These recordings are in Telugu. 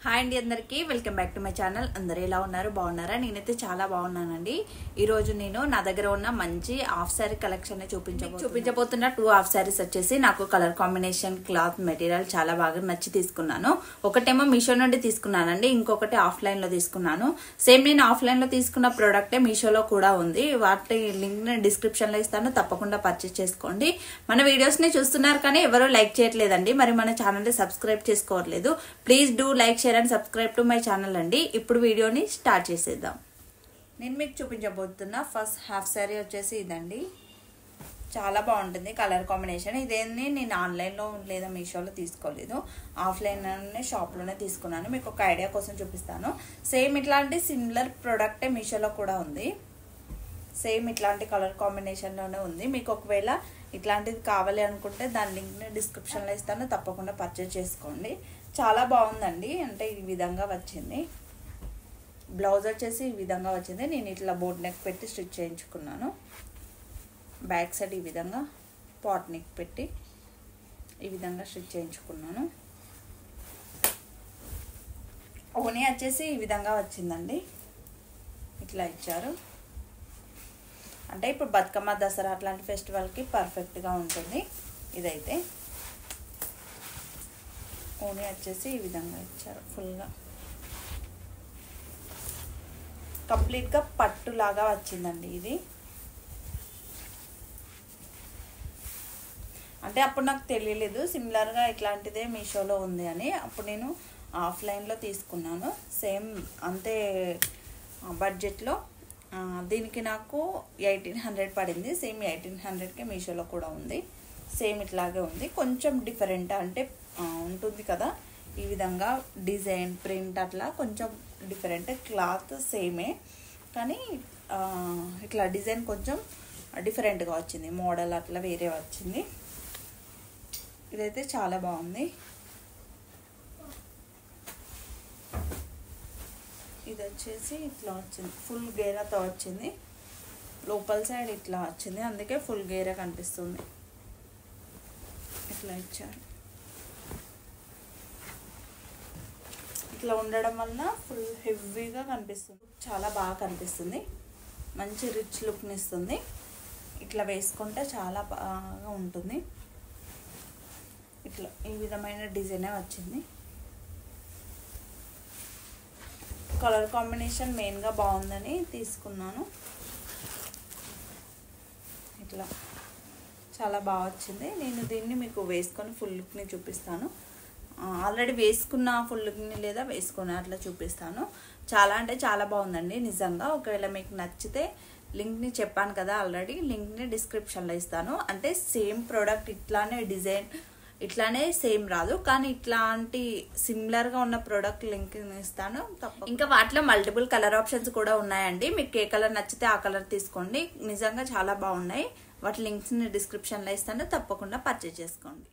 హాయ్ అండి అందరికీ welcome back to my channel. అందరూ ఎలా ఉన్నారు? బాగున్నారా? నేనైతే చాలా బాగున్నానండి. ఈరోజు నేను నా దగ్గర ఉన్న మంచి హాఫ్ శారీ కలెక్షన్ చూపించబోతున్న 2 హాఫ్ శారీస్ వచ్చేసి నాకు కలర్ కాంబినేషన్ క్లాత్ మెటీరియల్ చాలా బాగా నచ్చి తీసుకున్నాను. ఒకటేమో మీషో నుండి తీసుకున్నానండి, ఇంకొకటి ఆఫ్లైన్ లో తీసుకున్నాను. సేమ్ నేను ఆఫ్లైన్ లో తీసుకున్న ప్రోడక్టే మీషోలో కూడా ఉంది. వాటి లింక్ నేను డిస్క్రిప్షన్ లో ఇస్తాను, తప్పకుండా పర్చేస్ చేసుకోండి. మన వీడియోస్ ని చూస్తున్నారు కానీ ఎవరు లైక్ చేయట్లేదండి, మరి మన ఛానల్ ని సబ్స్క్రైబ్ చేసుకోవట్లేదు. Please do like, share and subscribe to my channel అండి. ఇప్పుడు వీడియోని స్టార్ట్ చేసేద్దాం. నేను మీకు చూపించబోతున్న ఫస్ట్ హాఫ్ శారీ వచ్చేసి ఇదండి. చాలా బాగుంటుంది కలర్ కాంబినేషన్. ఇదేంది నేను ఆన్లైన్లో లేదా మీషోలో తీసుకోలేదు, ఆఫ్లైన్లోనే షాప్లోనే తీసుకున్నాను. మీకు ఒక ఐడియా కోసం చూపిస్తాను. సేమ్ ఇట్లాంటి సిమిలర్ ప్రోడక్టే మీషోలో కూడా ఉంది. సేమ్ ఇట్లాంటి కలర్ కాంబినేషన్లోనే ఉంది. మీకు ఒకవేళ ఇట్లాంటిది కావాలి అనుకుంటే దాని లింక్ని డిస్క్రిప్షన్లో ఇస్తాను, తప్పకుండా పర్చేజ్ చేసుకోండి. చాలా బాగుందండి. అంటే ఈ విధంగా వచ్చింది. బ్లౌజ్ వచ్చేసి ఈ విధంగా వచ్చింది. నేను ఇట్లా బోట్ నెక్ పెట్టి స్టిచ్ చేయించుకున్నాను. బ్యాక్ సైడ్ ఈ విధంగా పాట్ నెక్ పెట్టి ఈ విధంగా స్టిచ్ చేయించుకున్నాను. ఓనీ వచ్చేసి ఈ విధంగా వచ్చిందండి. ఇట్లా ఇచ్చారు. అంటే ఇప్పుడు బతుకమ్మ, దసరా అట్లాంటి ఫెస్టివల్కి పర్ఫెక్ట్గా ఉంటుంది. ఇదైతే ఓనీ వచ్చేసి ఈ విధంగా ఇచ్చారు. ఫుల్గా కంప్లీట్గా పట్టులాగా వచ్చిందండి ఇది. అంటే అప్పుడు నాకు తెలియలేదు సిమిలర్గా ఇట్లాంటిదే మీషోలో ఉంది అని. అప్పుడు నేను ఆఫ్లైన్లో తీసుకున్నాను. సేమ్ అంతే బడ్జెట్లో. దీనికి నాకు 1800 పడింది. సేమ్ 1800కే మీషోలో కూడా ఉంది. సేమ్ ఇట్లాగే ఉంది. కొంచెం డిఫరెంట్ అంటే ఉంటుంది కదా, ఈ విధంగా డిజైన్ ప్రింట్ అట్లా కొంచెం డిఫరెంట్. క్లాత్ సేమే కానీ ఇట్లా డిజైన్ కొంచెం డిఫరెంట్గా వచ్చింది. మోడల్ అట్లా వేరే వచ్చింది. ఇదైతే చాలా బాగుంది. ఇది వచ్చేసి ఇట్లా వచ్చింది, ఫుల్ గేరాతో వచ్చింది. లోపల సైడ్ ఇట్లా వచ్చింది, అందుకే ఫుల్ గేరా కనిపిస్తుంది. ఇట్లా ఇచ్చారు. ఇట్లా ఉండడం వల్ల ఫుల్ హెవీగా కనిపిస్తుంది. చాలా బాగా కనిపిస్తుంది. మంచి రిచ్ లుక్ని ఇస్తుంది. ఇట్లా వేసుకుంటే చాలా బాగా ఉంటుంది. ఇట్లా ఈ విధమైన డిజైనే వచ్చింది. కలర్ కాంబినేషన్ మెయిన్గా బాగుందని తీసుకున్నాను. ఇట్లా చాలా బాగా వచ్చింది. నేను దీన్ని మీకు వేసుకొని ఫుల్ లుక్ని చూపిస్తాను. ఆల్రెడీ వేసుకున్న ఫుల్ లుక్ని లేదా వేసుకున్న అట్లా చూపిస్తాను. చాలా అంటే చాలా బాగుందండి నిజంగా. ఒకవేళ మీకు నచ్చితే లింక్ని చెప్పాను కదా ఆల్రెడీ, లింక్ని డిస్క్రిప్షన్లో ఇస్తాను. అంటే సేమ్ ప్రోడక్ట్ ఇట్లానే డిజైన్ ఇట్లానే సేమ్ రాదు, కానీ ఇట్లాంటి సిమిలర్గా ఉన్న ప్రోడక్ట్ లింక్ ఇస్తాను. ఇంకా వాటిలో మల్టిపుల్ కలర్ ఆప్షన్స్ కూడా ఉన్నాయండి. మీకు ఏ కలర్ నచ్చితే ఆ కలర్ తీసుకోండి. నిజంగా చాలా బాగున్నాయి. వాటి లింక్స్ని డిస్క్రిప్షన్లో ఇస్తాను, తప్పకుండా పర్చేజ్ చేసుకోండి.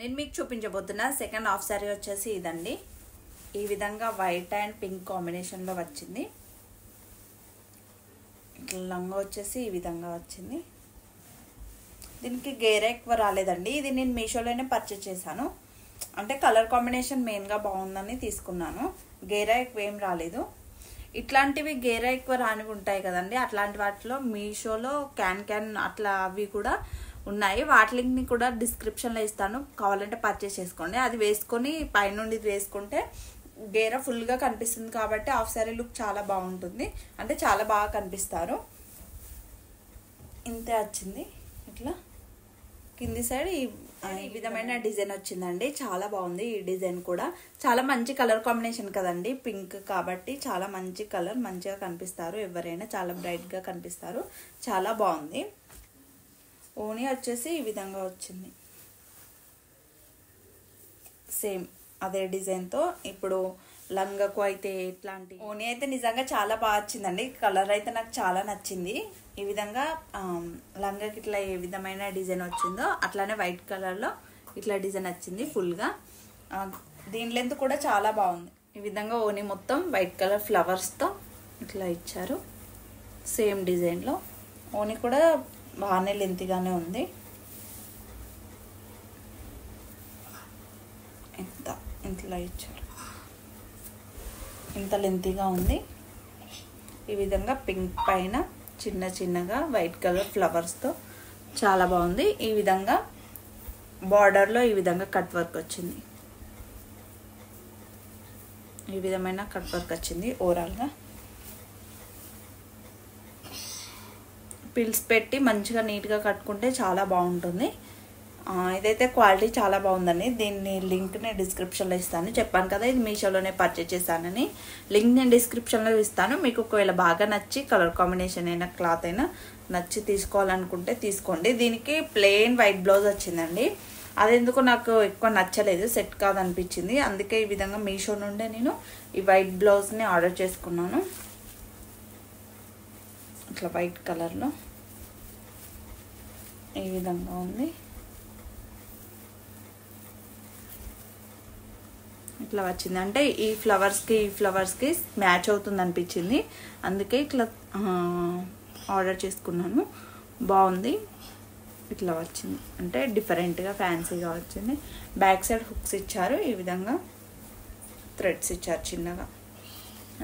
నేను మీకు చూపించబోతున్న సెకండ్ హాఫ్ శారీ వచ్చేసి ఇదండి. ఈ విధంగా వైట్ అండ్ పింక్ కాంబినేషన్లో వచ్చింది. ఇట్లా లంగా వచ్చేసి ఈ విధంగా వచ్చింది. దీనికి గేరా ఎక్కువ రాలేదండి. ఇది నేను మీషోలోనే పర్చేజ్ చేశాను. అంటే కలర్ కాంబినేషన్ మెయిన్గా బాగుందని తీసుకున్నాను. గేరా ఎక్కువ ఏం రాలేదు. ఇట్లాంటివి గేరా ఎక్కువ రానివి ఉంటాయి కదండి, అట్లాంటి వాటిలో మీషోలో క్యాన్ అట్లా అవి కూడా ఉన్నాయి. వాటి లింక్ని కూడా డిస్క్రిప్షన్లో ఇస్తాను, కావాలంటే పర్చేస్ చేసుకోండి. అది వేసుకొని పైనుండి వేసుకుంటే గేరా ఫుల్గా కనిపిస్తుంది కాబట్టి హాఫ్ శారీ లుక్ చాలా బాగుంటుంది. అంటే చాలా బాగా కనిపిస్తారు. ఇంతే వచ్చింది. ఇట్లా కింది సైడ్ ఈ విధమైన డిజైన్ వచ్చిందండి. చాలా బాగుంది. ఈ డిజైన్ కూడా చాలా మంచి కలర్ కాంబినేషన్ కదండి, పింక్ కాబట్టి చాలా మంచి కలర్, మంచిగా కనిపిస్తారు ఎవరైనా, చాలా బ్రైట్గా కనిపిస్తారు. చాలా బాగుంది. ఓనీ వచ్చేసి ఈ విధంగా వచ్చింది. సేమ్ అదే డిజైన్తో ఇప్పుడు లంగకు అయితే ఇట్లాంటి ఓని అయితే నిజంగా చాలా బాగా వచ్చిందండి. కలర్ అయితే నాకు చాలా నచ్చింది. ఈ విధంగా లంగకి ఇట్లా ఏ విధమైన డిజైన్ వచ్చిందో అట్లానే వైట్ కలర్లో ఇట్లా డిజైన్ వచ్చింది ఫుల్గా. దీని లెంత్ కూడా చాలా బాగుంది. ఈ విధంగా ఓని మొత్తం వైట్ కలర్ ఫ్లవర్స్తో ఇట్లా ఇచ్చారు సేమ్ డిజైన్లో. ఓని కూడా బాగానే లెంత్గానే ఉంది. ఇంతలా ఇచ్చారు, ఇంత లెంతీగా ఉంది. ఈ విధంగా పింక్ పైన చిన్న చిన్నగా వైట్ కలర్ ఫ్లవర్స్తో చాలా బాగుంది. ఈ విధంగా బార్డర్లో ఈ విధంగా కట్ వర్క్ వచ్చింది. ఈ విధమైన కట్ వర్క్ వచ్చింది. ఓవరాల్గా పిల్స్ పెట్టి మంచిగా నీట్గా కట్టుకుంటే చాలా బాగుంటుంది. ఇదైతే క్వాలిటీ చాలా బాగుందండి. దీన్ని లింక్ నేను డిస్క్రిప్షన్లో ఇస్తాను. చెప్పాను కదా ఇది మీషోలోనే పర్చేజ్ చేశానని. లింక్ నేను డిస్క్రిప్షన్లో ఇస్తాను. మీకు ఒకవేళ బాగా నచ్చి కలర్ కాంబినేషన్ అయినా క్లాత్ అయినా నచ్చి తీసుకోవాలనుకుంటే తీసుకోండి. దీనికి ప్లెయిన్ వైట్ బ్లౌజ్ వచ్చిందండి. అదెందుకు నాకు ఎక్కువ నచ్చలేదు, సెట్ కాదనిపించింది. అందుకే ఈ విధంగా మీషో నుండే నేను ఈ వైట్ బ్లౌజ్ని ఆర్డర్ చేసుకున్నాను. ఇట్లా వైట్ కలర్లో ఈ విధంగా ఉంది. ఇట్లా వచ్చింది. అంటే ఈ ఫ్లవర్స్కి మ్యాచ్ అవుతుంది అనిపించింది. అందుకే ఇట్లా ఆర్డర్ చేసుకున్నాను. బాగుంది. ఇట్లా వచ్చింది, అంటే డిఫరెంట్గా ఫ్యాన్సీగా వచ్చింది. బ్యాక్ సైడ్ హుక్స్ ఇచ్చారు. ఈ విధంగా థ్రెడ్స్ ఇచ్చారు చిన్నగా.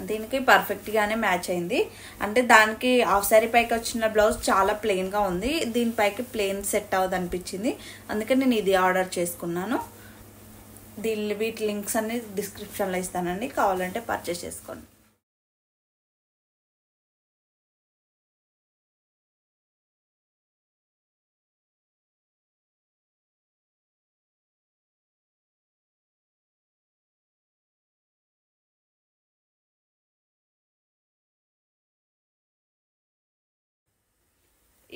దీనికి పర్ఫెక్ట్గానే మ్యాచ్ అయింది. అంటే దానికి హాఫ్ శారీ పైకి వచ్చిన బ్లౌజ్ చాలా ప్లెయిన్గా ఉంది. దీనిపైకి ప్లెయిన్ సెట్ అవ్వదు అనిపించింది. అందుకే నేను ఇది ఆర్డర్ చేసుకున్నాను. వీటి లింక్స్ అన్ని డిస్క్రిప్షన్లో ఇస్తానండి, కావాలంటే పర్చేస్ చేసుకోండి.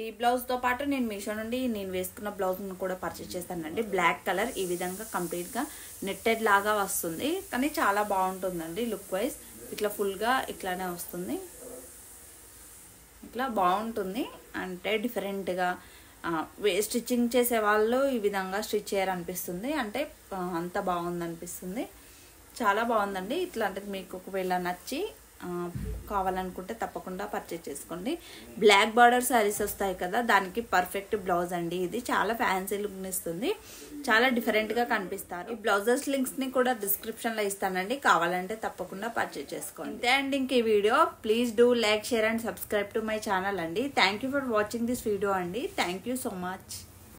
ఈ బ్లౌజ్తో పాటు నేను మీషో నుండి నేను వేసుకున్న బ్లౌజ్ను కూడా పర్చేస్ చేస్తానండి. బ్లాక్ కలర్ ఈ విధంగా కంప్లీట్గా నెట్టెడ్ లాగా వస్తుంది, కానీ చాలా బాగుంటుందండి లుక్ వైజ్. ఇట్లా ఫుల్గా ఇట్లానే వస్తుంది. ఇట్లా బాగుంటుంది. అంటే డిఫరెంట్గా స్టిచ్చింగ్ చేసే వాళ్ళు ఈ విధంగా స్టిచ్ చేయాలనిపిస్తుంది. అంటే అంత బాగుంది అనిపిస్తుంది. చాలా బాగుందండి. ఇట్లాంటిది మీకు ఒకవేళ నచ్చి కావాలనుకుంటే తప్పకుండా పర్చేస్ చేసుకోండి. బ్లాక్ బార్డర్ శారీస్ వస్తాయి కదా, దానికి పర్ఫెక్ట్ బ్లౌజ్ అండి ఇది. చాలా ఫ్యాన్సీ లుక్ ఇస్తుంది, చాలా డిఫరెంట్గా కనిపిస్తారు. ఈ బ్లౌజెస్ లింక్స్ని కూడా డిస్క్రిప్షన్లో ఇస్తానండి, కావాలంటే తప్పకుండా పర్చేస్ చేసుకోండి. అంతే అండి ఇంక ఈ వీడియో. Please do like, share and subscribe to my channel అండి. Thank you for watching this video అండి. Thank you so much.